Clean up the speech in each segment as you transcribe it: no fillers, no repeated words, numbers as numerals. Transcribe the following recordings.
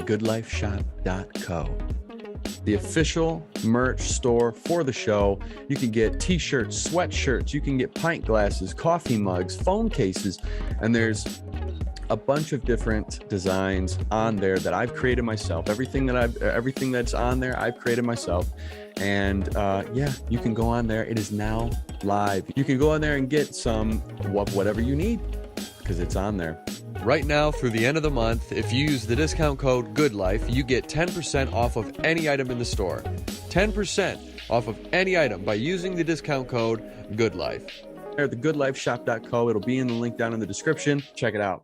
thegoodlifeshop.co, the official merch store for the show. You can get t-shirts, sweatshirts, you can get pint glasses, coffee mugs, phone cases, and there's a bunch of different designs on there that I've created myself. Everything that's on there, I've created myself. And yeah, you can go on there. It is now live. You can go on there and get some whatever you need because it's on there. Right now, through the end of the month, if you use the discount code GOODLIFE, you get 10% off of any item in the store. 10% off of any item by using the discount code GOODLIFE. At thegoodlifeshop.co, it'll be in the link down in the description. Check it out.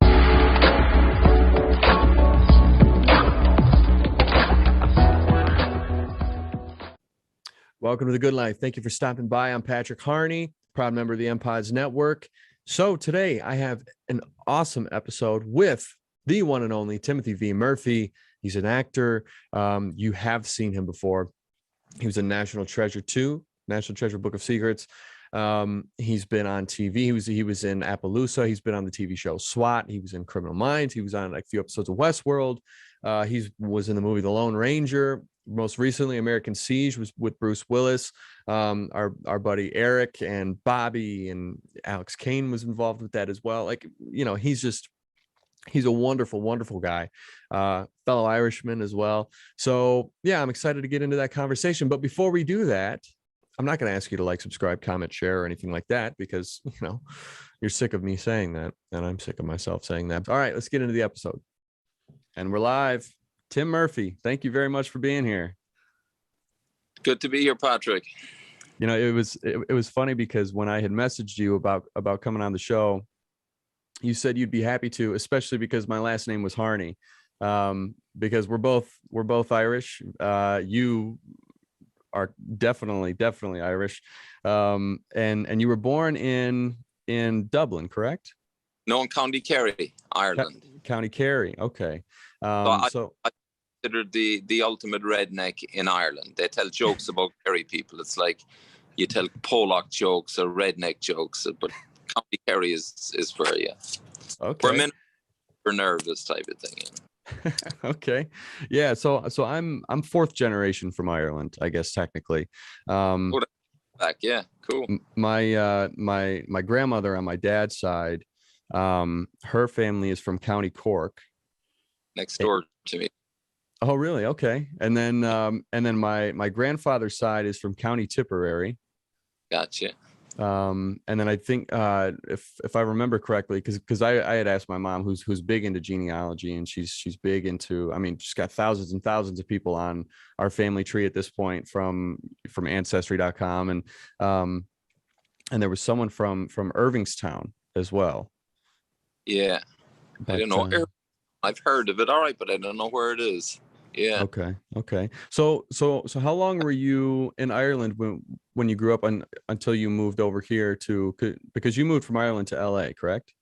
Welcome to The Good Life. Thank you for stopping by. I'm Patrick Harney, proud member of the MPods Network. So today I have an awesome episode with the one and only Timothy V. Murphy. He's an actor. You have seen him before. He was in National Treasure 2, National Treasure Book of Secrets. He's been on TV. He was in Appaloosa. He's been on the TV show SWAT. He was in Criminal Minds. He was on like a few episodes of Westworld. He was in the movie The Lone Ranger. Most recently, American Siege was with Bruce Willis. Our buddy Eric and Bobby and Alex Kane was involved with that as well. Like, you know, he's a wonderful, wonderful guy. Fellow Irishman as well. So yeah, I'm excited to get into that conversation. But before we do that, I'm not going to ask you to like, subscribe, comment, share, or anything like that, because, you know, you're sick of me saying that, and I'm sick of myself saying that. All right, let's get into the episode. And we're live. Tim Murphy, thank you very much for being here. Good to be here, Patrick. You know, it was funny because when I had messaged you about coming on the show, you said you'd be happy to, especially because my last name was Harney, because we're both Irish. You are definitely Irish, and you were born in Dublin, correct? No, in County Kerry, Ireland. County Kerry, okay. So I considered the ultimate redneck in Ireland. They tell jokes about Kerry people. It's like you tell Pollock jokes or redneck jokes, but County Kerry is for you. Okay. For nervous type of thing. You know? Okay. Yeah. So I'm fourth generation from Ireland, I guess technically. Back, yeah, cool. My grandmother on my dad's side, her family is from County Cork. Next door to me. Oh, really? Okay. And then my grandfather's side is from County Tipperary. Gotcha. And then I think if I remember correctly, because I had asked my mom, who's big into genealogy, and she's big into, I mean, she's got thousands and thousands of people on our family tree at this point from ancestry.com, and there was someone from Irvingstown as well. Yeah. But, I don't know. I've heard of it, all right, but I don't know where it is. Yeah. Okay. So how long were you in Ireland when you grew up until you moved over here because you moved from Ireland to LA, correct?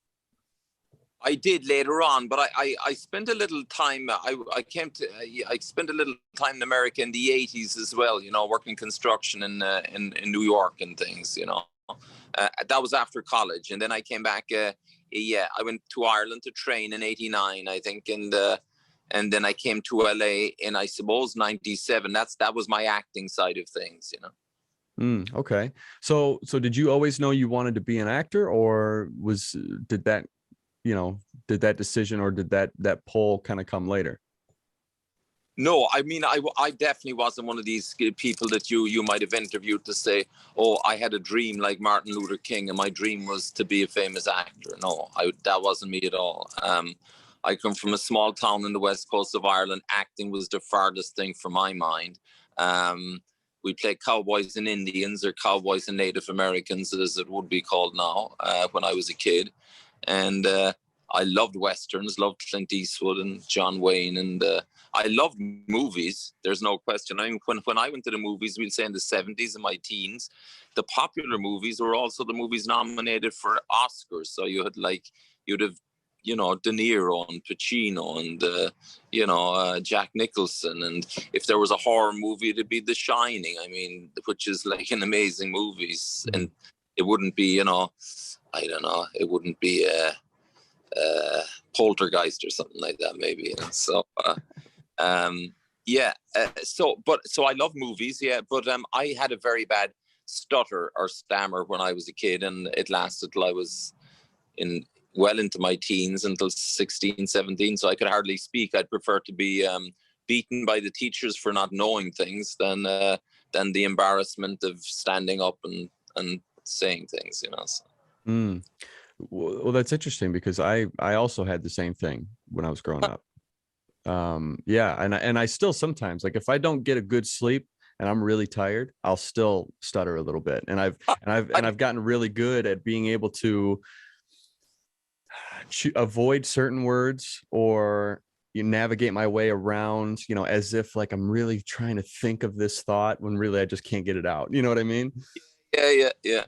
I did later on, but I spent a little time. I spent a little time in America in the 80s as well. You know, working construction in New York and things. You know, that was after college, and then I came back. I went to Ireland to train in 89, I think, and then I came to LA in, I suppose, 97. That was my acting side of things, you know. Okay. So did you always know you wanted to be an actor, or did that decision, or did that pull kind of come later? No, I mean, I definitely wasn't one of these people that you might have interviewed to say, oh, I had a dream like Martin Luther King and my dream was to be a famous actor. No, that wasn't me at all. I come from a small town in the west coast of Ireland. Acting was the farthest thing from my mind. We played cowboys and Indians, or cowboys and Native Americans, as it would be called now, when I was a kid. And I loved Westerns, loved Clint Eastwood and John Wayne, and I loved movies. There's no question. I mean, when I went to the movies, we'll say in the 70s, in my teens, the popular movies were also the movies nominated for Oscars. So you'd have, you know, De Niro and Pacino and, Jack Nicholson. And if there was a horror movie, it'd be The Shining. I mean, which is like an amazing movie. And it wouldn't be, you know, I don't know, it wouldn't be Poltergeist or something like that, maybe. You know? So Yeah. So I love movies. Yeah. But I had a very bad stutter or stammer when I was a kid, and it lasted till I was into my teens, until 16, 17. So I could hardly speak. I'd prefer to be beaten by the teachers for not knowing things than the embarrassment of standing up and saying things, So. Mm. Well, that's interesting, because I also had the same thing when I was growing up. Yeah, and I still sometimes, like, if I don't get a good sleep and I'm really tired, I'll still stutter a little bit. And I've gotten really good at being able to avoid certain words, or navigate my way around, as if like I'm really trying to think of this thought when really I just can't get it out. You know what I mean? Yeah.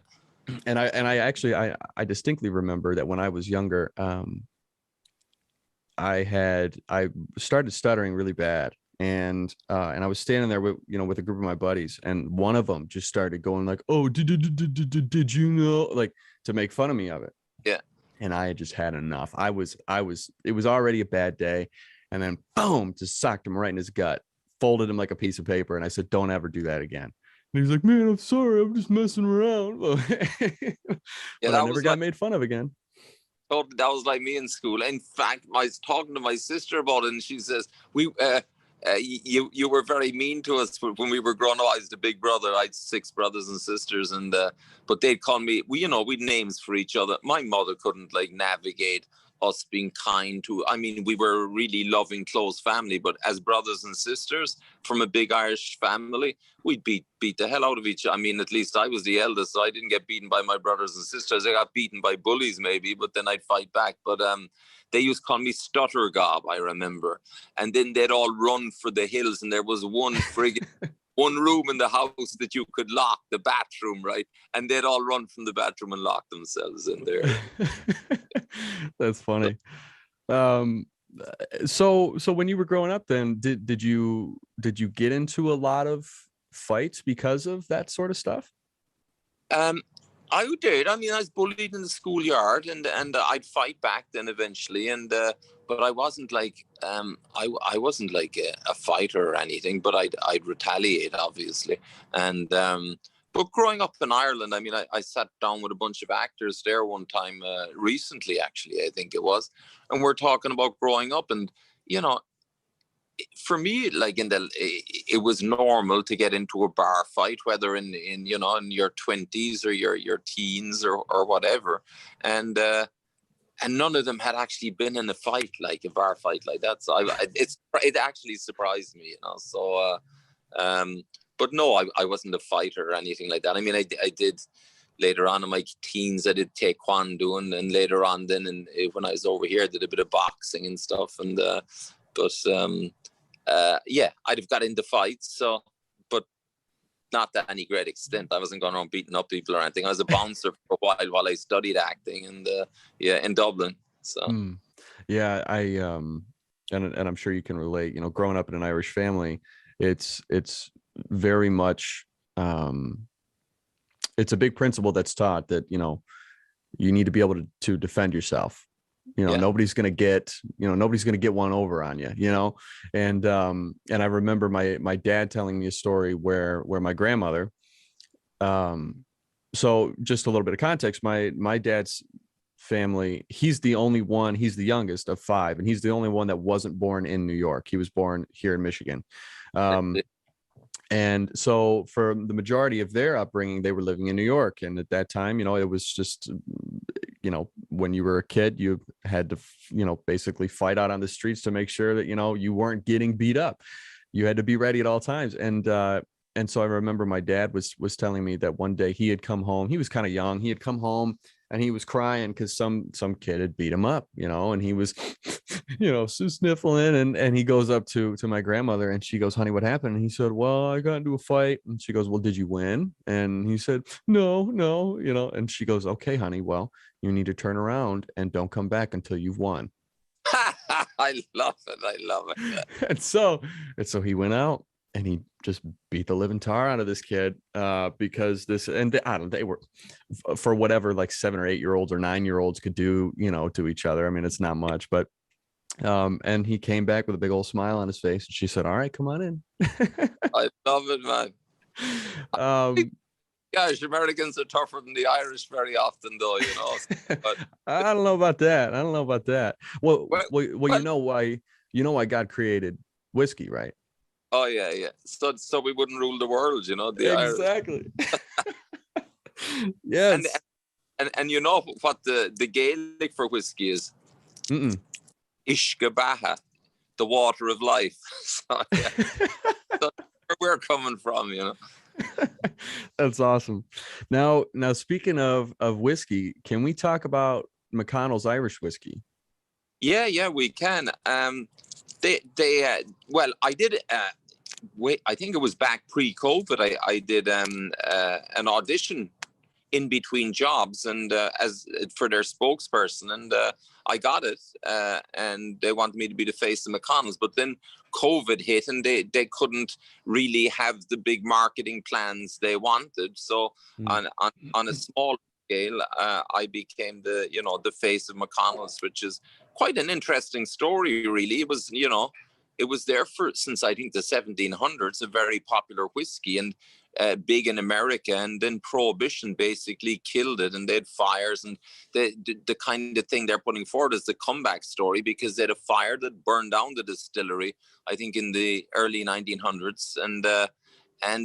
And I actually I distinctly remember that when I was younger, I started stuttering really bad, and I was standing there with a group of my buddies, and one of them just started going like, "Oh, did you know?" like, to make fun of me of it. Yeah. And I had just had enough. It was already a bad day, and then boom, just socked him right in his gut, folded him like a piece of paper, and I said, "Don't ever do that again." And he's like, "Man, I'm sorry, I'm just messing around." But I never got made fun of again. That was like me in school. In fact, I was talking to my sister about it, and she says, you were very mean to us when we were growing up. I was the big brother. I had 6 brothers and sisters, and but they'd call me. We'd names for each other. My mother couldn't like navigate us being kind to. I mean, we were a really loving, close family, but as brothers and sisters from a big Irish family, we'd beat the hell out of each other. I mean, at least I was the eldest, so I didn't get beaten by my brothers and sisters. I got beaten by bullies maybe, but then I'd fight back. But they used to call me Stutter Gob, I remember. And then they'd all run for the hills, and there was one room in the house that you could lock, the bathroom, right? And they'd all run from the bathroom and lock themselves in there. That's funny. So when you were growing up, then did you get into a lot of fights because of that sort of stuff? I did. I mean, I was bullied in the schoolyard, and I'd fight back then eventually, and but I wasn't like I wasn't like a fighter or anything, but I'd retaliate, obviously. And but growing up in Ireland, I mean, I sat down with a bunch of actors there one time recently, actually, I think it was, and we're talking about growing up, and for me, like it was normal to get into a bar fight, whether in your 20s or your teens or whatever, and none of them had actually been in a fight, like a bar fight like that. So it actually surprised me, So, but no, I wasn't a fighter or anything like that. I mean, I did later on in my teens. I did taekwondo, and later on then, when I was over here, I did a bit of boxing and stuff, and yeah, I'd have got into fights, but not to any great extent. I wasn't going around beating up people or anything. I was a bouncer for a while I studied acting, and in Dublin. So yeah, and I'm sure you can relate. Growing up in an Irish family, it's very much it's a big principle that's taught that you need to be able to defend yourself. Nobody's going to get one over on you, and I remember my dad telling me a story where my grandmother, so just a little bit of context, my dad's family, he's the youngest of 5, and he's the only one that wasn't born in New York. He was born here in Michigan. And so for the majority of their upbringing, they were living in New York. And at that time, it was just, when you were a kid, you had to, basically fight out on the streets to make sure that, you weren't getting beat up. You had to be ready at all times. And so I remember my dad was telling me that one day he had come home. He was kind of young. He had come home and he was crying because some kid had beat him up, and he was, sniffling, and he goes up to my grandmother, and she goes, "Honey, what happened?" And he said, "Well, I got into a fight." And she goes, "Well, did you win?" And he said, no, and she goes, "Okay, honey, well, you need to turn around and don't come back until you've won." I love it. And so he went out and he just beat the living tar out of this kid, because they were, for whatever, like 7 or 8 year olds or 9-year-olds could do, to each other. I mean, it's not much, but And he came back with a big old smile on his face, and she said, "All right, come on in." I love it, man. um, Gosh, Americans are tougher than the Irish very often, though, you know. But I don't know about that. I don't know about that. Well, well, well, well, you know why God created whiskey, right? oh yeah, yeah. So we wouldn't rule the world, you know, the Irish. Exactly. And Yes. and you know what the Gaelic for whiskey is? Mm-mm. Ishkabaha, the water of life. So yeah, so where we're coming from, you know. That's awesome. Now speaking of whiskey, can we talk about McConnell's Irish whiskey? Yeah, yeah, we can. Well, I did. Wait, I think it was back pre-COVID. I did an audition in between jobs and as for their spokesperson, and I got it. And they wanted me to be the face of McConnell's, but then COVID hit, and they couldn't really have the big marketing plans they wanted. So on a small scale, I became the face of McConnell's, which is quite an interesting story. Really, it was it was there for since I think the 1700s, a very popular whiskey, and big in America, and then Prohibition basically killed it, and they had fires, and the kind of thing they're putting forward is the comeback story, because they had a fire that burned down the distillery, I think in the early 1900s, and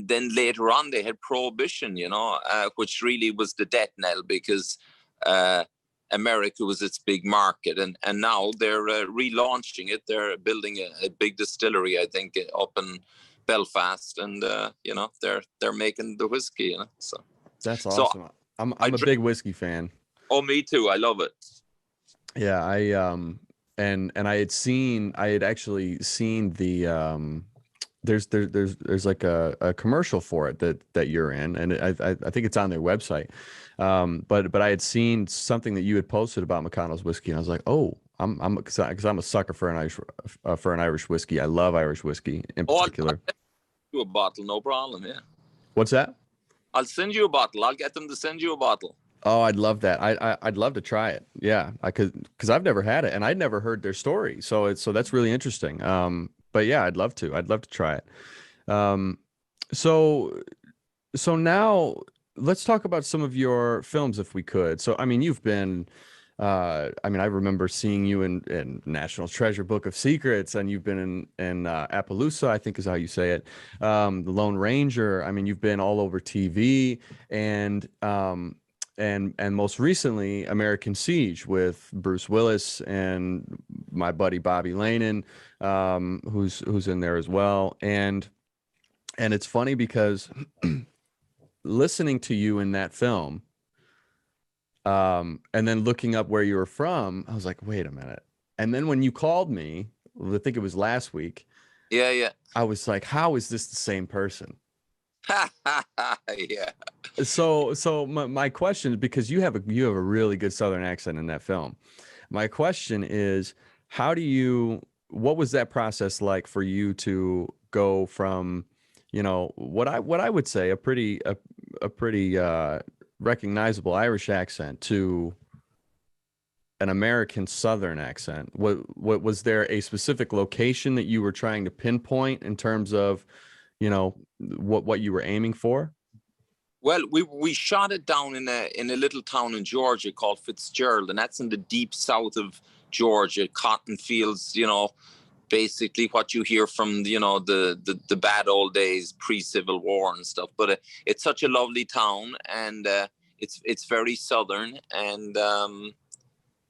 then later on they had Prohibition, which really was the death knell, because America was its big market, and now they're relaunching it. They're building a big distillery, I think, up in Belfast, and they're making the whiskey. That's So awesome. I'm I a drink. big whiskey fan. Oh, me too. I love it. Yeah, and I had actually seen the there's like a commercial for it that you're in, and I think it's on their website. But I had seen something that you had posted about McConnell's whiskey, and I was like, oh, because I'm a sucker for an Irish whiskey. I love Irish whiskey in Oh, I'll particular. send you a bottle, no problem. Yeah, What's that? I'll send you a bottle. I'll get them to send you a bottle. Oh, I'd love that. I'd love to try it. Yeah, I could, because I've never had it and I'd never heard their story. So that's really interesting. But yeah, I'd love to. I'd love to try it. Um, so so now let's talk about some of your films if we could. So I mean, you've been I mean, I remember seeing you in National Treasure Book of Secrets, and you've been in Appaloosa, I think is how you say it. The Lone Ranger. I mean, you've been all over TV, and most recently American Siege with Bruce Willis and my buddy Bobby Lanen, who's in there as well. And it's funny because listening to you in that film, and then looking up where you were from, I was like, wait a minute. And then when you called me, I think it was last week, Yeah, yeah. I was like, how is this the same person? Yeah. So my question, because you have a really good Southern accent in that film. My question is, what was that process like for you to go from, what I would say a pretty recognizable Irish accent to an American Southern accent? What was there a specific location that you were trying to pinpoint in terms of, what you were aiming for? Well, we shot it down in a little town in Georgia called Fitzgerald, and that's in the deep south of Georgia, cotton fields. Basically what you hear from the bad old days, pre-Civil War and stuff. But it's such a lovely town, and it's very southern, and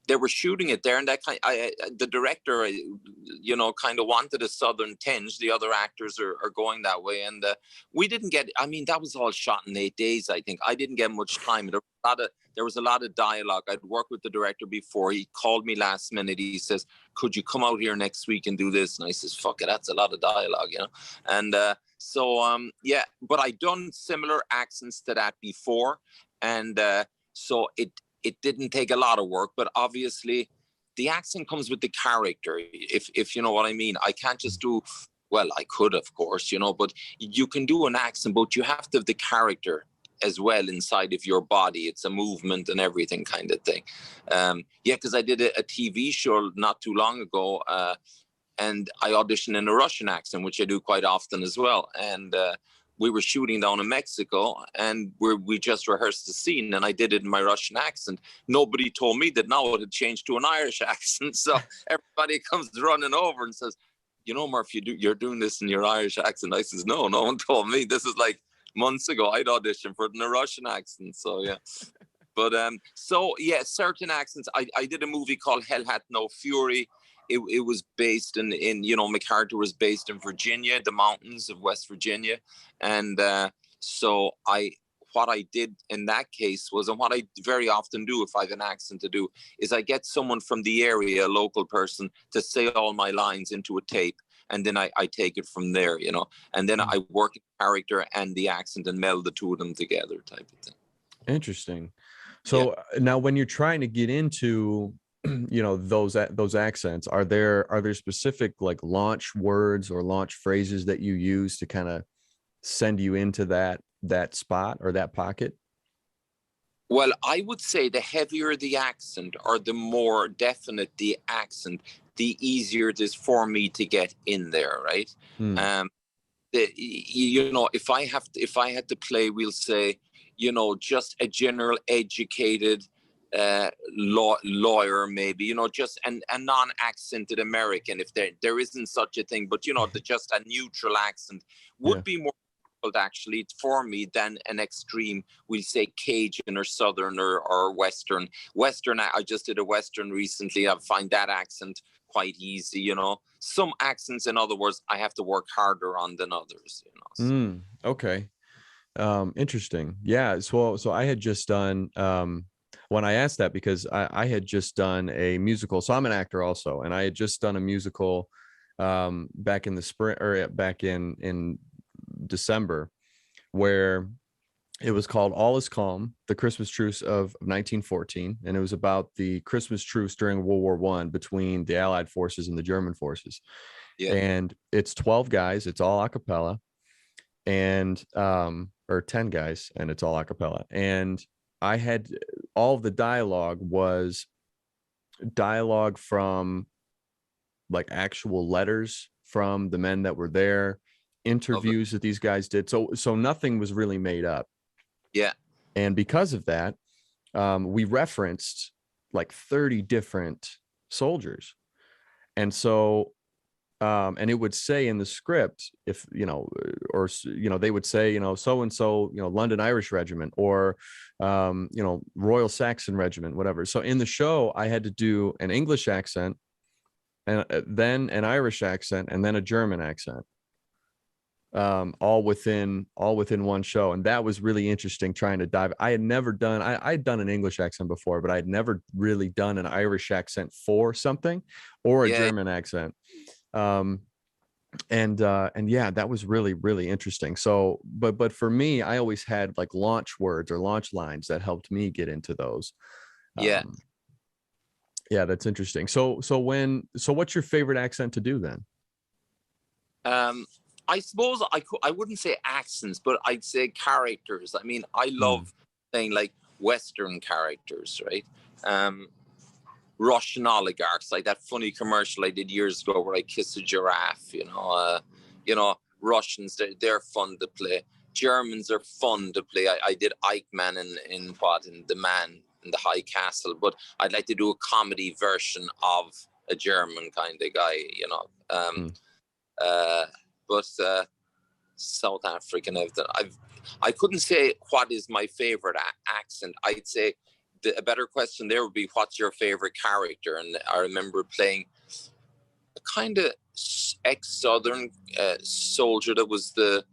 they were shooting it there, and the director, kind of wanted a southern tinge. The other actors are going that way, and we didn't get. I mean, that was all shot in 8 days. I think I didn't get much time. There was a lot of dialogue. I'd worked with the director before. He called me last minute. He says, "Could you come out here next week and do this?" And I says, "Fuck it, that's a lot of dialogue, And yeah, but I'd done similar accents to that before, and so it didn't take a lot of work, but obviously the accent comes with the character, if you know what I mean. I can't just do, well, I could, of course, but you can do an accent, but you have to have the character as well inside of your body. It's a movement and everything kind of thing. Yeah, because I did a TV show not too long ago, and I auditioned in a Russian accent, which I do quite often as well. And we were shooting down in Mexico, and we just rehearsed the scene, and I did it in my Russian accent. Nobody told me that now it had changed to an Irish accent. So everybody comes running over and says, you know, Murph, you're doing this in your Irish accent. I says, no one told me. This is like months ago. I'd auditioned for it in a Russian accent. So yeah. But so yeah, certain accents. I did a movie called Hell Hath No Fury. It was based in MacArthur was based in Virginia, the mountains of West Virginia. And so what I did in that case was, and what I very often do if I have an accent to do, is I get someone from the area, a local person, to say all my lines into a tape. And then I take it from there, you know, and then I work the character and the accent and meld the two of them together type of thing. Interesting. So now when you're trying to get into, you know, those accents, are there specific like launch words or launch phrases that you use to kind of send you into that spot or that pocket? Well, I would say the heavier the accent or the more definite the accent, the easier it is for me to get in there, right? You know, if I had to play, we'll say, you know, just a general educated lawyer, maybe, you know, just a non-accented American, if there isn't such a thing, but you know, just a neutral accent would be more difficult actually for me than an extreme, we'll say Cajun or Southern or Western. I just did a Western recently. I find that accent quite easy, you know. Some accents, in other words, I have to work harder on than others, you know. So. Okay. Interesting. Yeah. So I had just done, when I asked that, because I had just done a musical. So I'm an actor also, and I had just done a musical back in the spring, or back in December, where it was called All Is Calm, the Christmas Truce of 1914. And it was about the Christmas truce during World War I between the Allied forces and the German forces. Yeah. And it's 12 guys. It's all a cappella, and or 10 guys, and it's all a cappella. And I had all of the dialogue was dialogue from like actual letters from the men that were there, interviews that these guys did. So nothing was really made up. Yeah. And because of that, we referenced like 30 different soldiers. And so and it would say in the script, if, you know, or, you know, they would say, you know, so-and-so, you know, London Irish Regiment, or, you know, Royal Saxon Regiment, whatever. So in the show, I had to do an English accent, and then an Irish accent, and then a German accent, all within one show. And that was really interesting, trying to dive. I had never done, I'd done an English accent before, but I'd never really done an Irish accent for something, or a German accent. And yeah, that was really, really interesting. So, but for me, I always had like launch words or launch lines that helped me get into those. Yeah, that's interesting. So what's your favorite accent to do then? I suppose I wouldn't say accents, but I'd say characters. I mean, I love saying like Western characters, right? Russian oligarchs, like that funny commercial I did years ago where I kiss a giraffe. You know, Russians, they're fun to play. Germans are fun to play. I did Eichmann in The Man in the High Castle, but I'd like to do a comedy version of a German kind of guy, you know. But South African, I couldn't say what is my favorite accent. I'd say a better question there would be, what's your favorite character? And I remember playing a kind of ex-Southern soldier that was the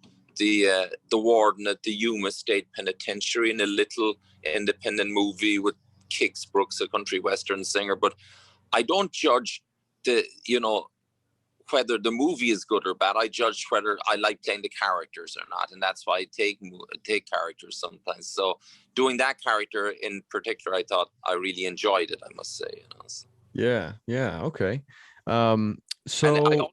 warden at the Yuma State Penitentiary in a little independent movie with Kix Brooks, a country western singer. But I don't judge whether the movie is good or bad. I judge whether I like playing the characters or not, and that's why I take characters sometimes. So doing that character in particular, I thought I really enjoyed it, I must say. You know? So. Yeah, okay. So and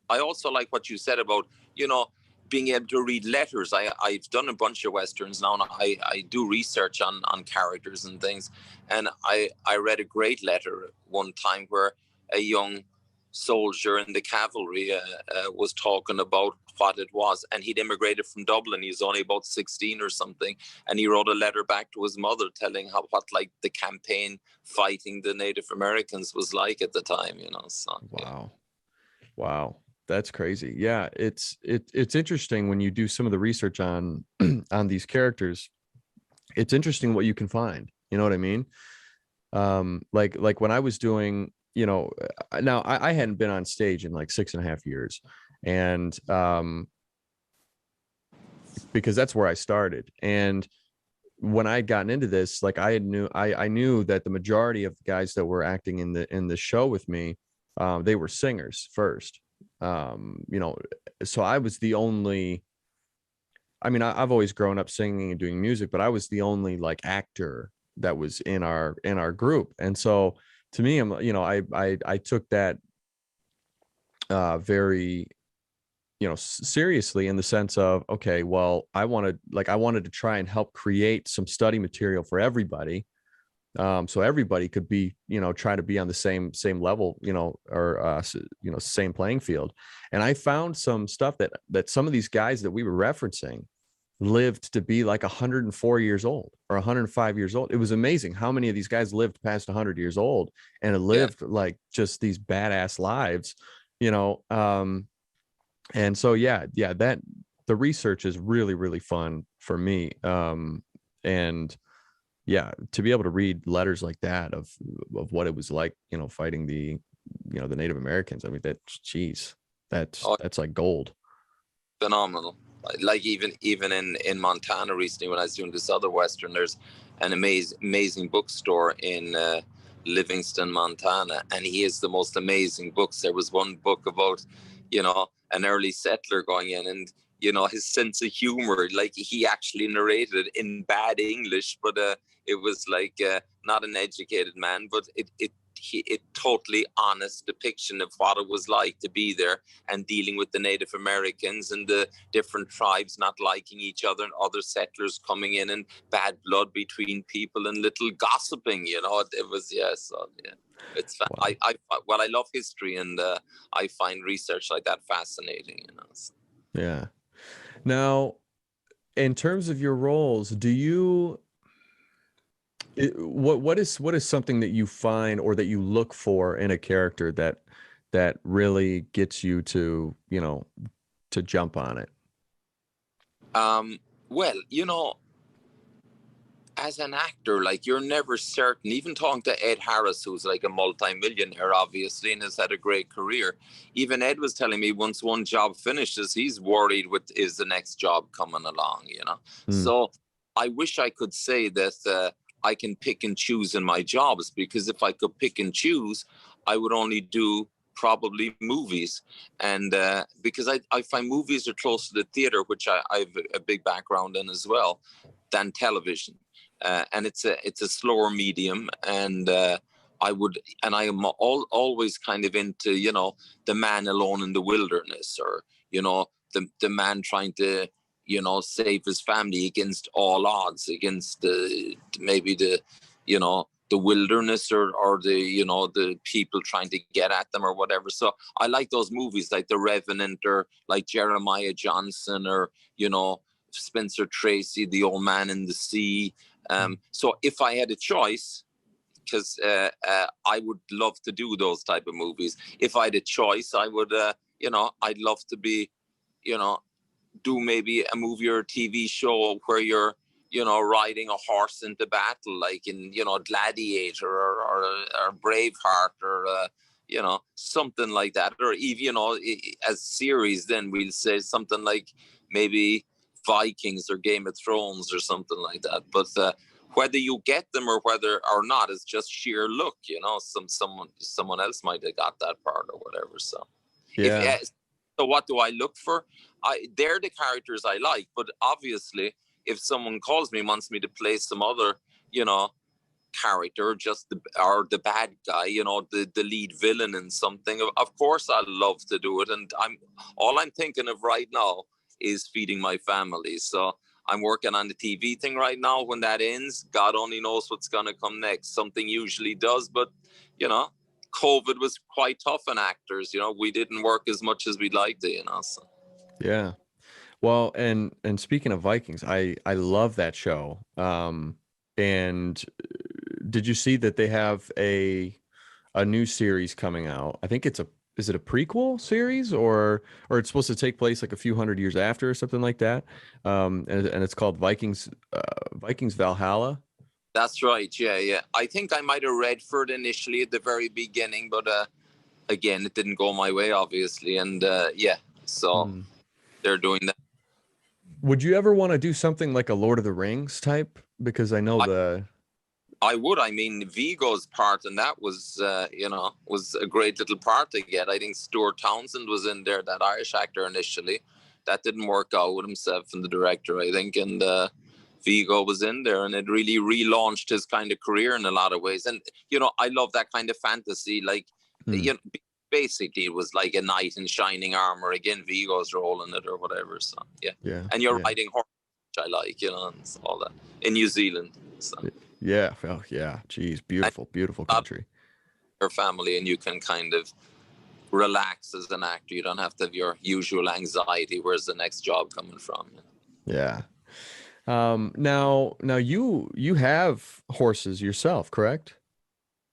I also like what you said about, you know, being able to read letters. I've done a bunch of Westerns now, and I do research on characters and things. And I read a great letter one time where a young soldier in the cavalry was talking about what it was, and he'd immigrated from Dublin. He was only about 16 or something, and he wrote a letter back to his mother telling what like the campaign fighting the Native Americans was like at the time, you know. So wow. Wow, that's crazy. Yeah, it's interesting when you do some of the research on on these characters. It's interesting what you can find. You know what I mean? Like when I was doing, you know, now I hadn't been on stage in like 6.5 years, and because that's where I started. And when I had gotten into this, like I knew that the majority of the guys that were acting in the show with me, they were singers first. You know, so I was the only, I mean, I've always grown up singing and doing music, but I was the only like actor that was in our group. And so to me, you know, I took that very, you know, seriously, in the sense of, okay, well, I wanted to try and help create some study material for everybody. So everybody could be, you know, try to be on the same level, you know, or, you know, same playing field. And I found some stuff that some of these guys that we were referencing lived to be like 104 years old or 105 years old. It was amazing how many of these guys lived past 100 years old and lived like just these badass lives, you know. And so, that the research is really, really fun for me. And yeah, to be able to read letters like that of what it was like, you know, fighting the, you know, the Native Americans. I mean, that's like gold. Phenomenal. Like even in Montana recently, when I was doing this other Western, there's an amazing bookstore in Livingston, Montana, and he has the most amazing books. There was one book about, you know, an early settler going in, and you know, his sense of humor, like he actually narrated it in bad English, but it was like not an educated man, but it totally honest depiction of what it was like to be there and dealing with the Native Americans and the different tribes not liking each other and other settlers coming in and bad blood between people and little gossiping, you know. It was, it's wow. I love history, and I find research like that fascinating, you know. So. Yeah. Now, in terms of your roles, do you what is something that you find or that you look for in a character that really gets you to, you know, to jump on it? Well, you know, as an actor, like, you're never certain. Even talking to Ed Harris, who's like a multi-millionaire, obviously, and has had a great career. Even Ed was telling me once one job finishes, he's worried is the next job coming along, you know? So I wish I could say that I can pick and choose in my jobs, because if I could pick and choose, I would only do probably movies. And because I find movies are closer to theater, which I have a big background in as well, than television. And it's a slower medium, and I am always kind of into, you know, the man alone in the wilderness, or, you know, the man trying to, you know, save his family against all odds, against maybe the, you know, the wilderness, or the, you know, the people trying to get at them or whatever. So I like those movies like The Revenant, or like Jeremiah Johnson, or, you know, Spencer Tracy, The Old Man in the Sea. So if I had a choice, because I would love to do those type of movies. If I had a choice, I would, you know, I'd love to be, you know, do maybe a movie or a TV show where you're, you know, riding a horse into battle, like in, you know, Gladiator, or Braveheart, or, you know, something like that. Or even, you know, as series, then we'll say something like else Vikings or Game of Thrones or something like that. But whether you get them or whether or not is just sheer luck, you know. Someone else might have got that part or whatever. So so what do I look for? They're the characters I like, but obviously if someone calls me, wants me to play some other, you know, character, or the bad guy, you know, the lead villain in something, of course I'd love to do it. And all I'm thinking of right now is feeding my family. So I'm working on the TV thing right now. When that ends, God only knows what's going to come next. Something usually does, but, you know, COVID was quite tough on actors. You know, we didn't work as much as we'd like to, you know. So. Yeah. Well, and speaking of Vikings, I love that show. And did you see that they have a new series coming out? I think is it a prequel series, or it's supposed to take place like a few hundred years after or something like that? And it's called Vikings Valhalla. That's right. Yeah. I think I might have read for it initially at the very beginning, but again, it didn't go my way, obviously. And so they're doing that. Would you ever want to do something like a Lord of the Rings type? Because I know I would. I mean, Vigo's part, and that was, was a great little part to get. I think Stuart Townsend was in there, that Irish actor initially. That didn't work out with himself and the director, I think. And Vigo was in there, and it really relaunched his kind of career in a lot of ways. And, you know, I love that kind of fantasy. Like, you know, basically it was like a knight in shining armor. Again, Vigo's role in it or whatever. So, yeah. And you're riding horse, which I like, you know, and all that. In New Zealand. So. Yeah. Oh, yeah. Geez, beautiful country. Your family, and you can kind of relax as an actor. You don't have to have your usual anxiety. Where's the next job coming from? Yeah. Now you have horses yourself, correct?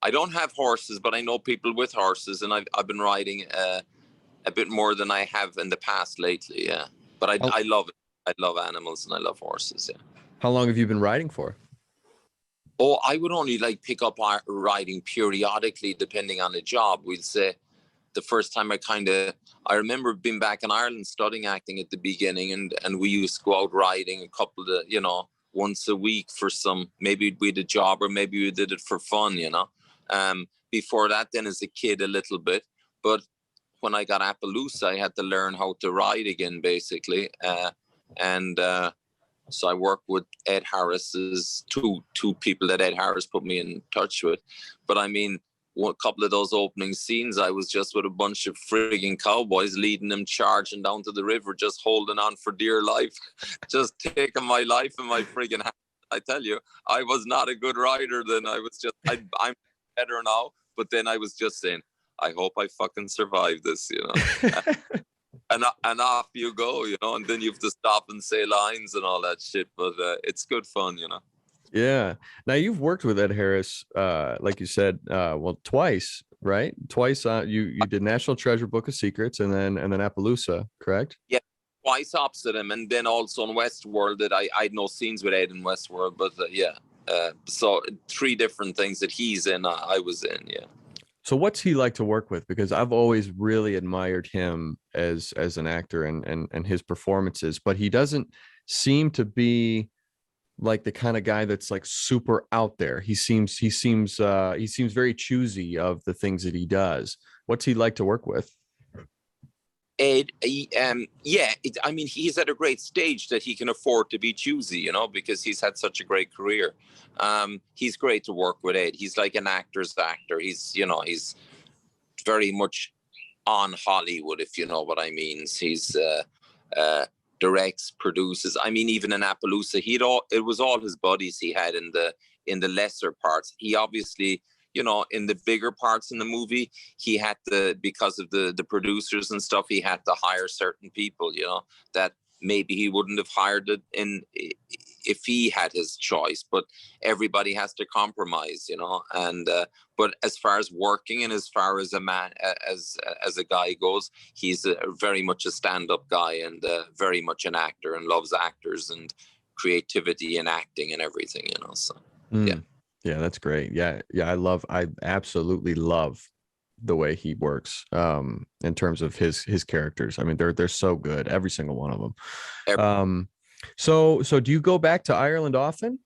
I don't have horses, but I know people with horses, and I've been riding a bit more than I have in the past lately. Yeah, but I love it. I love animals and I love horses. Yeah. How long have you been riding for? Oh, I would only like pick up riding periodically, depending on the job. We'd say the first time I remember being back in Ireland studying acting at the beginning, and we used to go out riding a couple of, you know, once a week for maybe we did a job or maybe we did it for fun, you know. Before that, then as a kid, a little bit. But when I got Appaloosa, I had to learn how to ride again, basically. So I worked with Ed Harris's two people that Ed Harris put me in touch with. But I mean, a couple of those opening scenes, I was just with a bunch of frigging cowboys leading them charging down to the river, just holding on for dear life, just taking my life in my frigging hand. I tell you, I was not a good rider then. I was just, I'm better now. But then I was just saying, I hope I fucking survive this, you know. And off you go, you know, and then you have to stop and say lines and all that shit. But it's good fun, you know. Yeah. Now you've worked with Ed Harris, like you said, twice, right? Twice. You did National Treasure, Book of Secrets, and then Appaloosa, correct? Yeah, twice opposite him, and then also in Westworld. That I had no scenes with Ed in Westworld, but so 3 different things that he's in, I was in. Yeah. So what's he like to work with? Because I've always really admired him as an actor and his performances, but he doesn't seem to be like the kind of guy that's like super out there. He seems very choosy of the things that he does. What's he like to work with? Ed, I mean, he's at a great stage that he can afford to be choosy, you know, because he's had such a great career. He's great to work with, Ed. He's like an actor's actor. He's very much on Hollywood, if you know what I mean. He's directs, produces. I mean, even in Appaloosa, it was all his buddies he had in the lesser parts. He obviously, you know, in the bigger parts in the movie, he had to, because of the producers and stuff, he had to hire certain people, you know, that maybe he wouldn't have hired it if he had his choice. But everybody has to compromise, you know. And but as far as working and as far as a man, as a guy goes, he's very much a stand-up guy and very much an actor and loves actors and creativity and acting and everything, you know. So yeah. Yeah, that's great. Yeah. I absolutely love the way he works in terms of his characters. I mean, they're so good, every single one of them. So do you go back to Ireland often?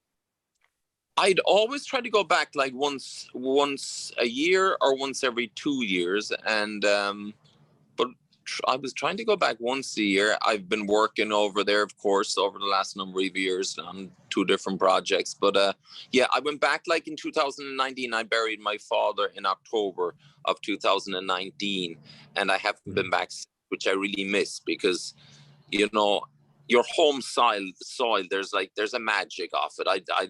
I'd always try to go back like once a year or once every 2 years, and but I was trying to go back once a year. I've been working over there, of course, over the last number of years on 2 different projects. But I went back like in 2019. I buried my father in October of 2019, and I haven't been back, which I really miss because, you know, your home soil, there's a magic of it.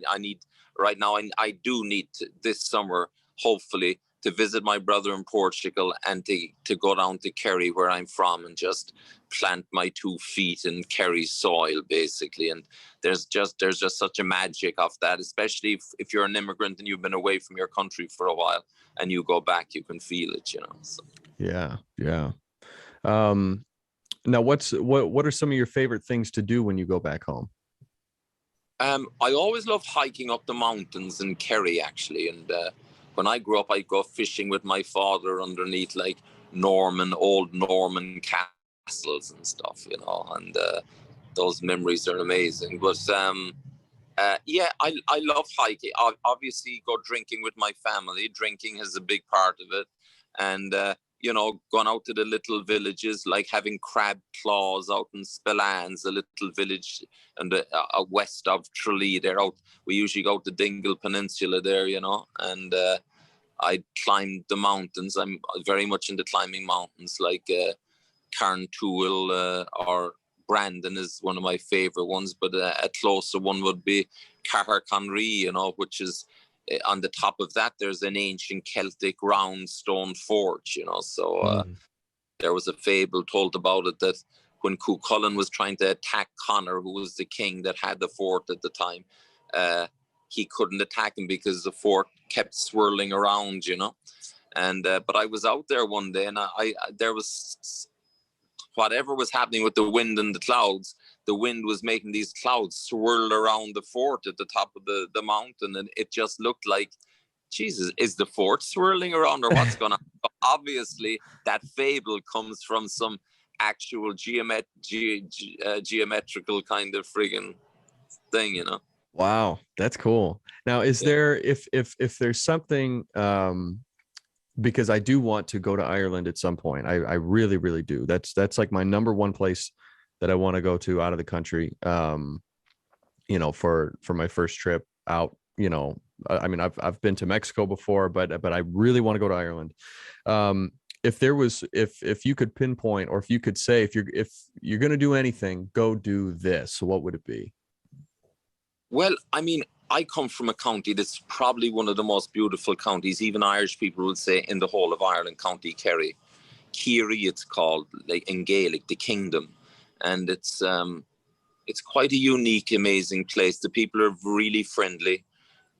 I need right now. I do need to, this summer, hopefully, to visit my brother in Portugal and to go down to Kerry, where I'm from, and just plant my 2 feet in Kerry soil, basically. And there's just such a magic of that, especially if you're an immigrant and you've been away from your country for a while and you go back, you can feel it, you know. So. Yeah. Now, what are some of your favorite things to do when you go back home? I always love hiking up the mountains in Kerry, actually. And when I grew up, I'd go fishing with my father underneath like old Norman castles and stuff, you know. And those memories are amazing. But yeah, I love hiking. I obviously go drinking with my family. Drinking is a big part of it. And you know, going out to the little villages, like having crab claws out in Spillane, a little village and west of Tralee. They're out. We usually go to Dingle Peninsula there, you know, and I climbed the mountains. I'm very much into climbing mountains, like Carntoohil or Brandon is one of my favorite ones, but a closer one would be Caherconry, you know, which is on the top of that, there's an ancient Celtic round stone fort, you know. So there was a fable told about it that when Cuchulainn was trying to attack Conor, who was the king that had the fort at the time, he couldn't attack him because the fort kept swirling around, you know. And but I was out there one day, and I there was whatever was happening with the wind and the clouds. The wind was making these clouds swirl around the fort at the top of the mountain, and it just looked like, Jesus, is the fort swirling around or what's going on? Obviously, that fable comes from some actual geometrical kind of friggin' thing, you know. Wow, that's cool. Now, is there if there's something because I do want to go to Ireland at some point. I really, really do. That's like my number one place that I want to go to out of the country. You know, for my first trip out, you know, I mean, I've been to Mexico before, but I really want to go to Ireland. If there was, if you could pinpoint, or if you could say, if you're going to do anything, go do this, what would it be? Well, I mean, I come from a county that's probably one of the most beautiful counties, even Irish people would say, in the whole of Ireland, County Kerry. Kerry, it's called, like in Gaelic, the kingdom. And it's quite a unique, amazing place. The people are really friendly.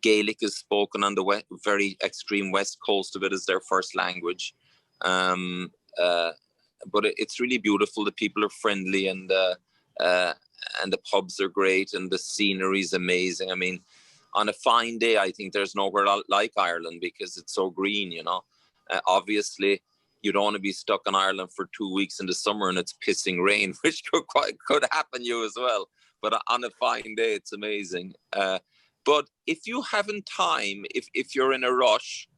Gaelic is spoken on the very extreme west coast of it as their first language. But it's really beautiful. The people are friendly, and the pubs are great, and the scenery is amazing. I mean, on a fine day, I think there's nowhere like Ireland because it's so green, you know. Obviously, you don't want to be stuck in Ireland for 2 weeks in the summer and it's pissing rain, which could happen you as well. But on a fine day, it's amazing. But if you haven't time, if you're in a rush,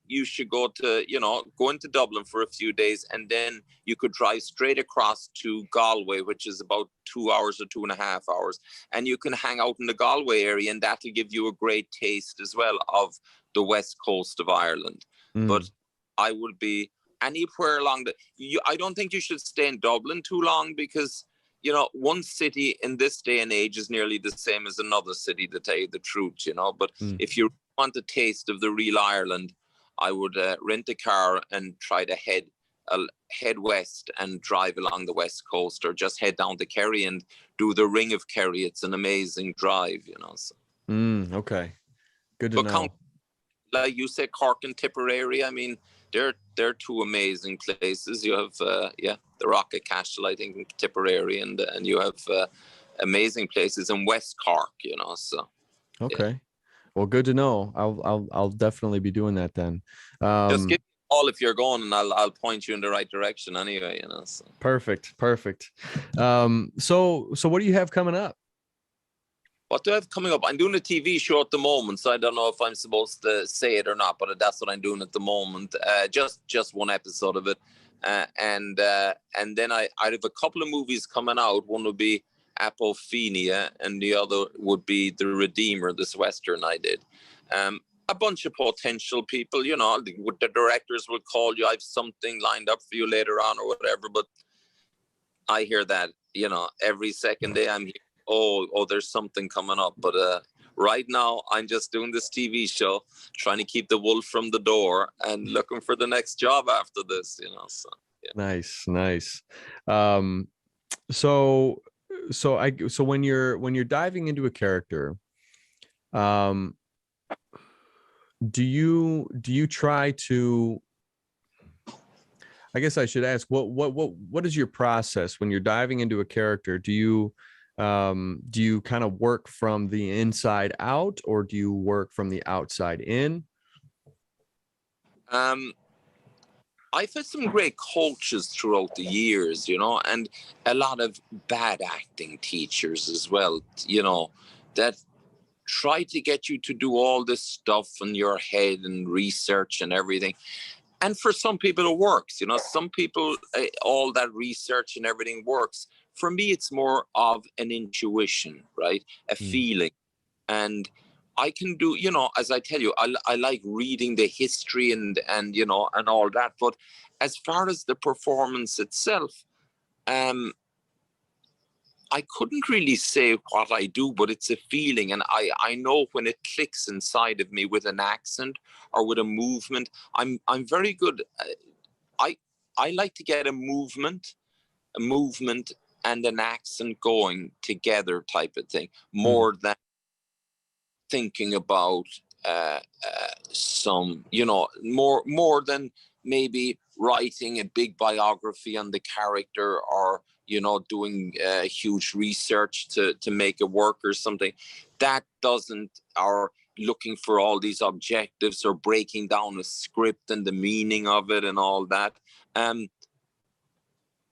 you should go into Dublin for a few days, and then you could drive straight across to Galway, which is about 2 hours or 2.5 hours. And you can hang out in the Galway area, and that'll give you a great taste as well of the west coast of Ireland. But I would be anywhere along I don't think you should stay in Dublin too long, because, you know, one city in this day and age is nearly the same as another city, to tell you the truth, you know. But if you want a taste of the real Ireland, I would rent a car and try to head west and drive along the west coast, or just head down to Kerry and do the Ring of Kerry. It's an amazing drive, you know. So. Okay, good to know. Like you said, Cork and Tipperary, I mean, they're two amazing places. You have the Rocket Castle, I think, in Tipperary, and you have amazing places in West Cork, you know. So okay. Yeah. Well, good to know. I'll definitely be doing that then. Just give me a call if you're going, and I'll point you in the right direction anyway, you know. So. Perfect. So what do you have coming up? What do I have coming up? I'm doing a TV show at the moment, so I don't know if I'm supposed to say it or not, but that's what I'm doing at the moment. Just one episode of it. And then I have a couple of movies coming out. One would be Apophenia, and the other would be The Redeemer, this Western I did. A bunch of potential people, you know, the directors will call you, I have something lined up for you later on or whatever, but I hear that every second day I'm here, oh, there's something coming up. But right now I'm just doing this TV show, trying to keep the wolf from the door and looking for the next job after this, so yeah. Nice. So when you're diving into a character, do you try to, I guess I should ask, what is your process when you're diving into a character? Do you kind of work from the inside out, or do you work from the outside in? I've had some great coaches throughout the years, and a lot of bad acting teachers as well, that try to get you to do all this stuff in your head and research and everything. And for some people it works, some people, all that research and everything works. For me, it's more of an intuition, right? A feeling. And I can do, as I tell you, I like reading the history and all that. But as far as the performance itself, I couldn't really say what I do, but it's a feeling. And I know when it clicks inside of me with an accent or with a movement. I'm very good. I like to get a movement and an accent going together type of thing, more than thinking about some, more than maybe writing a big biography on the character, or doing huge research to make it work or something. That doesn't, or looking for all these objectives or breaking down a script and the meaning of it and all that.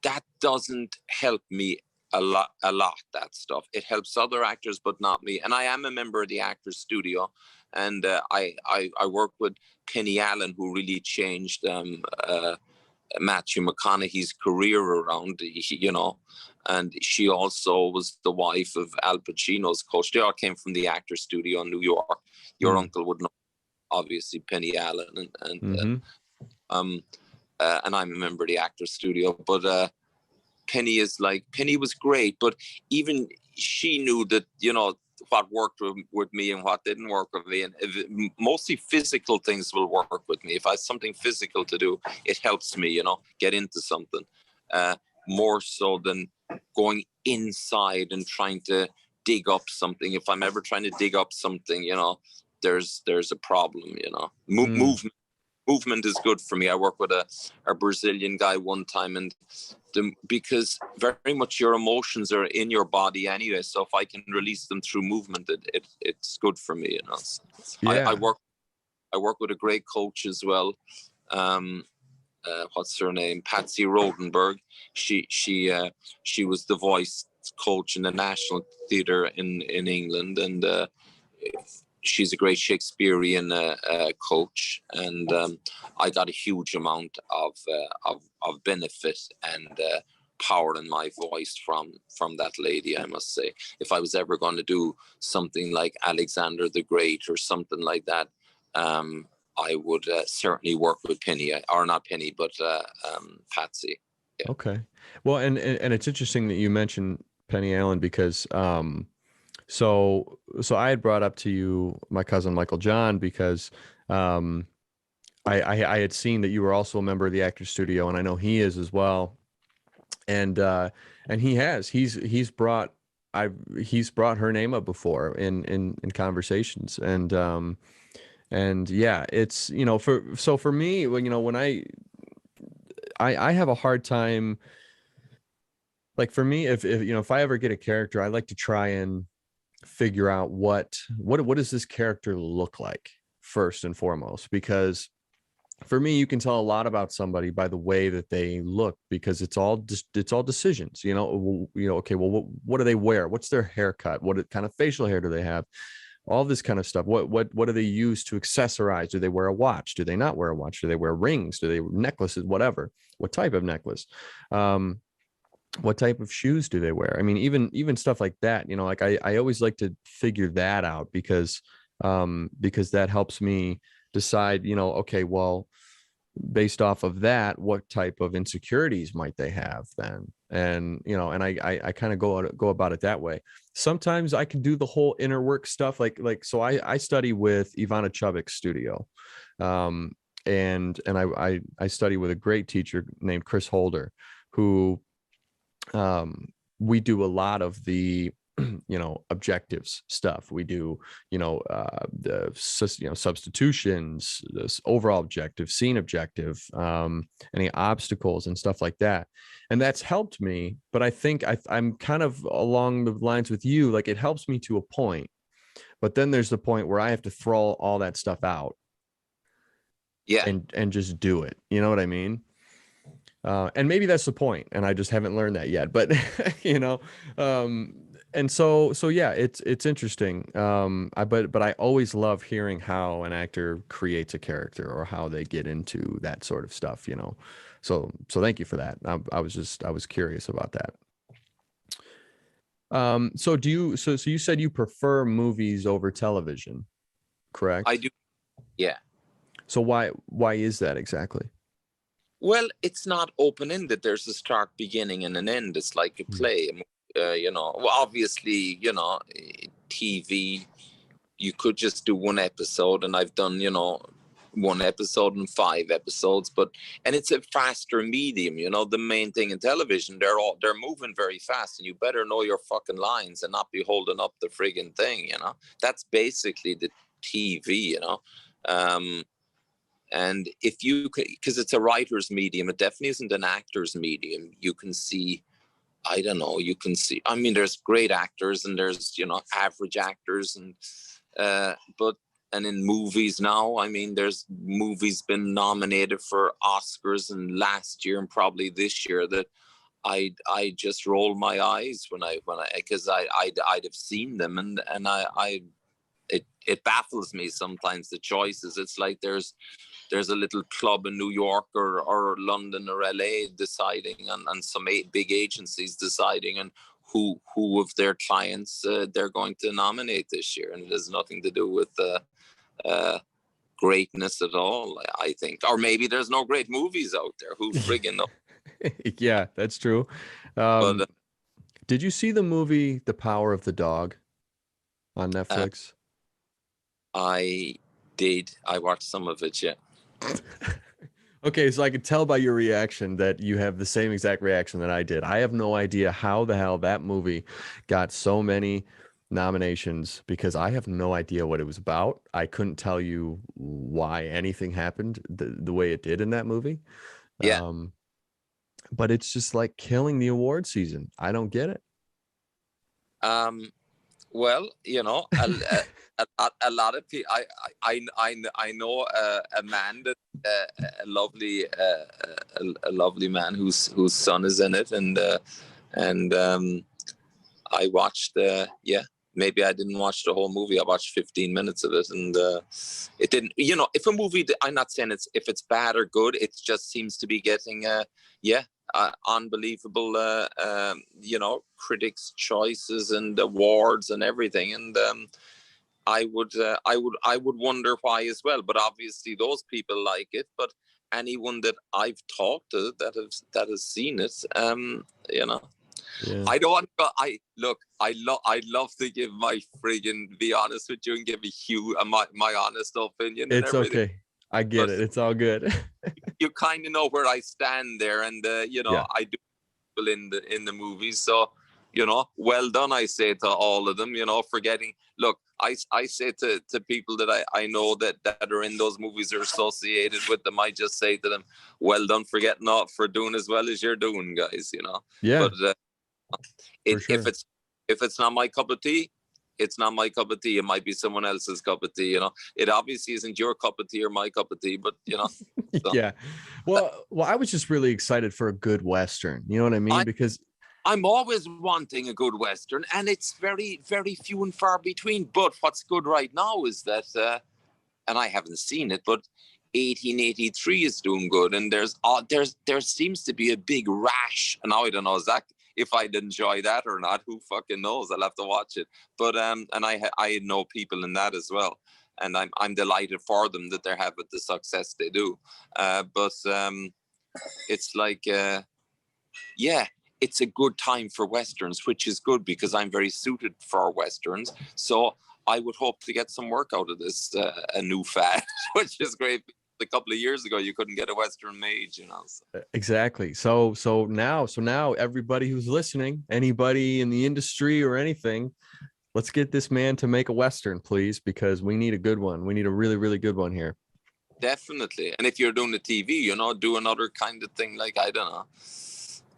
That doesn't help me a lot, that stuff. It helps other actors, but not me. And I am a member of the Actors Studio, and I work with Penny Allen, who really changed Matthew McConaughey's career around, and she also was the wife of Al Pacino's coach. They all came from the Actors Studio in New York. Your uncle would know, obviously, Penny Allen, and I'm a member of the Actors Studio. But Penny was great, but even she knew that, what worked with me and what didn't work with me. And mostly physical things will work with me. If I have something physical to do, it helps me, get into something, more so than going inside and trying to dig up something. If I'm ever trying to dig up something, there's a problem, Movement is good for me. I work with a Brazilian guy one time, and because very much your emotions are in your body anyway. So if I can release them through movement, it's good for me. So yeah. I work with a great coach as well. What's her name? Patsy Rodenberg. She was the voice coach in the National Theatre in England, and she's a great Shakespearean coach, and I got a huge amount of benefit and power in my voice from that lady, I must say. If I was ever going to do something like Alexander the Great or something like that, I would certainly work with Penny, or not Penny, but Patsy. Yeah. Okay. Well, and it's interesting that you mentioned Penny Allen, because so I had brought up to you my cousin Michael John, because I had seen that you were also a member of the Actors Studio, and I know he is as well. And he's brought her name up before in conversations, and yeah, it's, for me, when I have a hard time, like, for me, if I ever get a character, I like to try and figure out what does this character look like first and foremost, because for me, you can tell a lot about somebody by the way that they look, because it's all decisions, okay, well, what do they wear? What's their haircut? What kind of facial hair do they have? All this kind of stuff. What do they use to accessorize? Do they wear a watch? Do they not wear a watch? Do they wear rings? Do they necklaces? Whatever. What type of necklace? What type of shoes do they wear? I mean, even stuff like that, like I always like to figure that out, because that helps me decide, okay, well, based off of that, what type of insecurities might they have then? and and I kind of go about it that way. Sometimes I can do the whole inner work stuff, so I study with Ivana Chubbuck's studio, and I study with a great teacher named Chris Holder, who we do a lot of the objectives stuff. We do substitutions, this overall objective, scene objective, any obstacles and stuff like that, and that's helped me. But I think I'm kind of along the lines with you, like it helps me to a point, but then there's the point where I have to throw all that stuff out, and just do it, you know what I mean? And maybe that's the point, and I just haven't learned that yet. But and so yeah, it's interesting. But I always love hearing how an actor creates a character or how they get into that sort of stuff. So thank you for that. I was curious about that. So you said you prefer movies over television, correct? I do. Yeah. So why is that exactly? Well, it's not open-ended. There's a start, beginning, and an end. It's like a play. Well, obviously, TV, you could just do one episode, and I've done, one episode and 5 episodes, and it's a faster medium. The main thing in television, they're moving very fast, and you better know your fucking lines and not be holding up the friggin' thing. That's basically the TV. And if you could, because it's a writer's medium, it definitely isn't an actor's medium. You can see, I don't know, I mean, there's great actors and there's, average actors, and in movies now, I mean, there's movies been nominated for Oscars, and last year and probably this year that I just rolled my eyes because I'd have seen them, and it baffles me sometimes, the choices. It's like there's a little club in New York or London or LA deciding, and some big agencies deciding on who of their clients they're going to nominate this year, and it has nothing to do with greatness at all, I think. Or maybe there's no great movies out there. Who friggin' knows? Yeah, that's true. Did you see the movie The Power of the Dog on Netflix? I did. I watched some of it, yeah. Okay, so I could tell by your reaction that you have the same exact reaction that I did. I have no idea how the hell that movie got so many nominations, because I have no idea what it was about. I couldn't tell you why anything happened the way it did in that movie. Yeah. But it's just like killing the award season. I don't get it. Well, a lot of people. I know a man that a lovely man whose son is in it, and I watched. Maybe I didn't watch the whole movie. I watched 15 minutes of it, and it didn't. If a movie, I'm not saying if it's bad or good. It just seems to be getting unbelievable critics' choices and awards and everything, and I would wonder why as well. But obviously those people like it. But anyone that I've talked to that has seen it, Yeah. I don't. I love to give my friggin', be honest with you, and give my honest opinion. It's okay. I get it. It's all good. You kind of know where I stand there, and I do people in the movies. So well done, I say to all of them. Forgetting. Look, I say to people that I know that are in those movies or associated with them. I just say to them, well done for doing as well as you're doing, guys. Yeah. But sure. if it's not my cup of tea, it's not my cup of tea. It might be someone else's cup of tea. It obviously isn't your cup of tea or my cup of tea, but so. Yeah. Well, I was just really excited for a good Western. You know what I mean? Because I'm always wanting a good Western, and it's very, very few and far between. But what's good right now is that, and I haven't seen it, but 1883 is doing good, and there seems to be a big rash. And now I don't know exactly if I'd enjoy that or not. Who fucking knows? I'll have to watch it. But and I know people in that as well, and I'm delighted for them that they're having the success they do. But it's like it's a good time for Westerns, which is good because I'm very suited for Westerns. So I would hope to get some work out of this, a new fad, which is great. A couple of years ago, you couldn't get a Western made, you know. So. Exactly. So now everybody who's listening, anybody in the industry or anything, let's get this man to make a Western, please, because we need a good one. We need a really, really good one here. Definitely. And if you're doing the TV, you know, do another kind of thing, like, I don't know,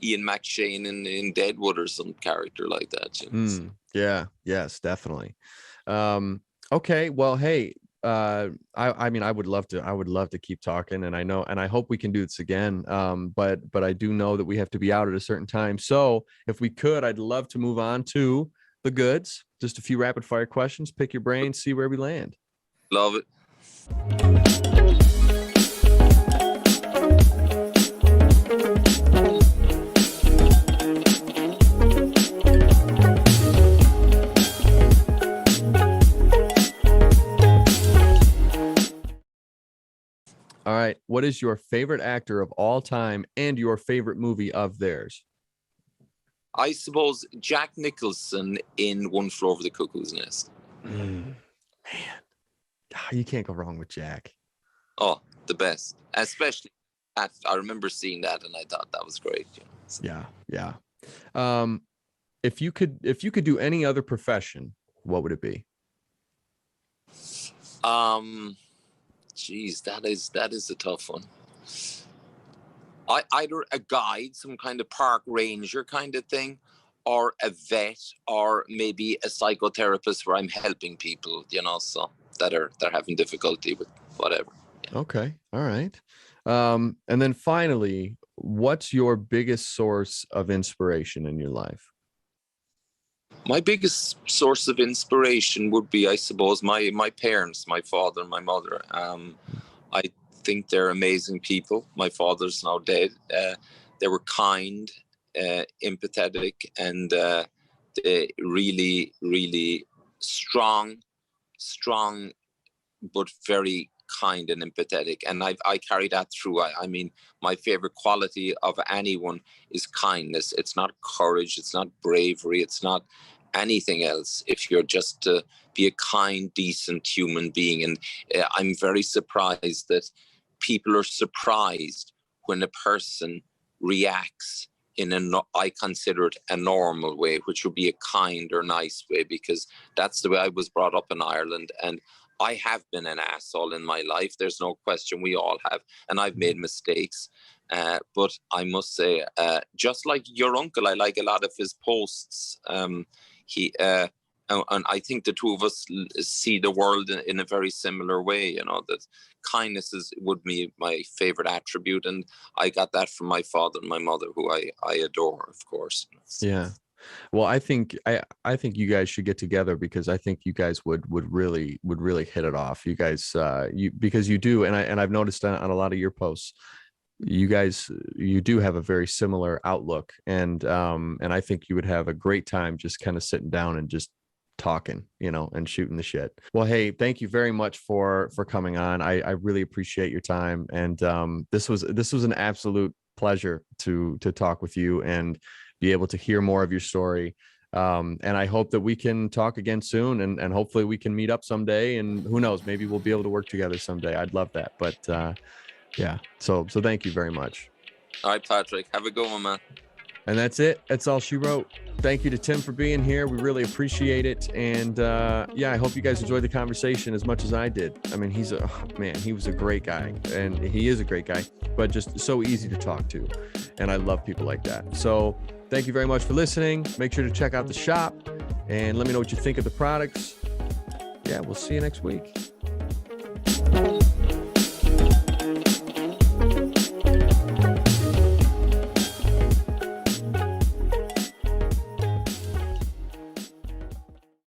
Ian McShane in Deadwood or some character like that. You know? Yeah. Yes, definitely. Okay. Well, hey, I mean, I would love to keep talking, and I hope we can do this again. But I do know that we have to be out at a certain time. So if we could, I'd love to move on to the goods. Just a few rapid fire questions, pick your brain, see where we land. Love it. All right. What is your favorite actor of all time and your favorite movie of theirs? I suppose Jack Nicholson in One Flew Over the Cuckoo's Nest. Man, you can't go wrong with Jack. Oh, the best. Especially that. I remember seeing that and I thought that was great. You know? So. Yeah. If you could do any other profession, what would it be? Geez, that is a tough one. Either a guide, some kind of park ranger kind of thing, or a vet, or maybe a psychotherapist where I'm helping people, you know, so they're having difficulty with whatever. Yeah. Okay. All right. And then finally, what's your biggest source of inspiration in your life? My biggest source of inspiration would be, I suppose, my parents, my father and my mother. I think they're amazing people. My father's now dead. They were kind, empathetic, and they really, really strong, but very kind and empathetic. And I carry that through. I mean, my favorite quality of anyone is kindness. It's not courage. It's not bravery. It's not anything else. If you're just to be a kind, decent human being. And I'm very surprised that people are surprised when a person reacts in I consider it a normal way, which would be a kind or nice way, because that's the way I was brought up in Ireland. And I have been an asshole in my life. There's no question, we all have. And I've made mistakes. But I must say, just like your uncle, I like a lot of his posts. And I think the two of us see the world in a very similar way, you know, that kindness would be my favorite attribute. And I got that from my father and my mother, who I adore, of course. Yeah. Well, I think you guys should get together, because I think you guys would really hit it off. You guys, because you do. And I've noticed on a lot of your posts, you do have a very similar outlook. And I think you would have a great time just kind of sitting down and just talking, you know, and shooting the shit. Well, hey, thank you very much for coming on. I really appreciate your time. And this was an absolute pleasure to talk with you and be able to hear more of your story. And I hope that we can talk again soon, and hopefully we can meet up someday, and who knows, maybe we'll be able to work together someday. I'd love that. But yeah, so thank you very much. All right, Patrick, have a good one, man. And that's it. That's all she wrote. Thank you to Tim for being here. We really appreciate it. And yeah, I hope you guys enjoyed the conversation as much as I did. I mean, he was a great guy, and he is a great guy, but just so easy to talk to. And I love people like that. So thank you very much for listening. Make sure to check out the shop and let me know what you think of the products. Yeah, we'll see you next week.